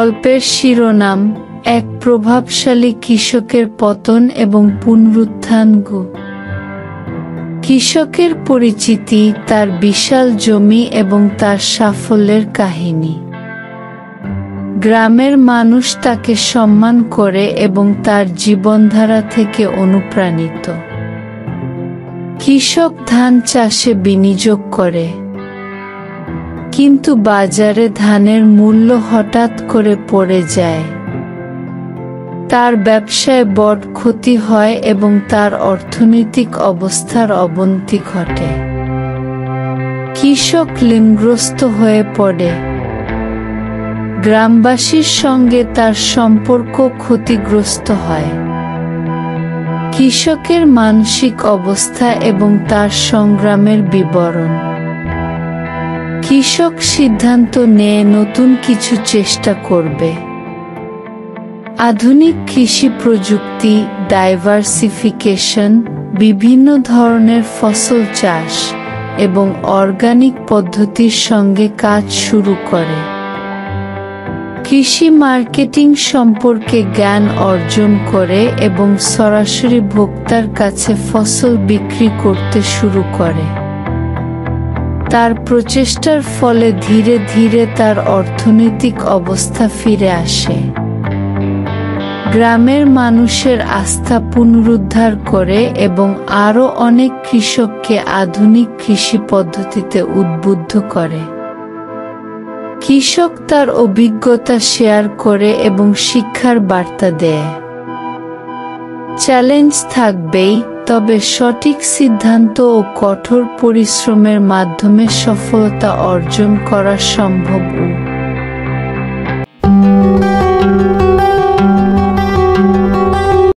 গল্পের শিরোনাম এক প্রভাবশালী কৃষকের পতন এবং পুনরুত্থান। কৃষকের পরিচিতি, তার বিশাল জমি এবং তার সাফল্যের কাহিনী। গ্রামের মানুষ তাকে সম্মান করে এবং তার জীবনধারা থেকে অনুপ্রাণিত। কৃষক ধান চাষে বিনিয়োগ করে, কিন্তু বাজারে ধানের মূল্য হঠাৎ করে পড়ে যায়। তার ব্যবসায় বড় ক্ষতি হয় এবং তার অর্থনৈতিক অবস্থার অবনতি ঘটে। কৃষক ঋণগ্রস্ত হয়ে পড়ে। গ্রামবাসীর সঙ্গে তার সম্পর্ক ক্ষতিগ্রস্ত হয়। কৃষকের মানসিক অবস্থা এবং তার সংগ্রামের বিবরণ। কৃষক সিদ্ধান্ত নেয় নতুন কিছু চেষ্টা করবে। আধুনিক কৃষি প্রযুক্তি, ডাইভার্সিফিকেশন, বিভিন্ন ধরনের ফসল চাষ এবং অর্গানিক পদ্ধতির সঙ্গে কাজ শুরু করে। কৃষি মার্কেটিং সম্পর্কে জ্ঞান অর্জন করে এবং সরাসরি ভোক্তার কাছে ফসল বিক্রি করতে শুরু করে। তার প্রচেষ্টার ফলে ধীরে ধীরে তার অর্থনৈতিক অবস্থা ফিরে আসে। গ্রামের মানুষের আস্থা পুনরুদ্ধার করে এবং আরও অনেক কৃষককে আধুনিক কৃষি পদ্ধতিতে উদ্বুদ্ধ করে। কৃষক তার অভিজ্ঞতা শেয়ার করে এবং শিক্ষার বার্তা দেয়। চ্যালেঞ্জ থাকবেই, তবে সঠিক সিদ্ধান্ত ও কঠোর পরিশ্রমের মাধ্যমে সফলতা অর্জন করা সম্ভব।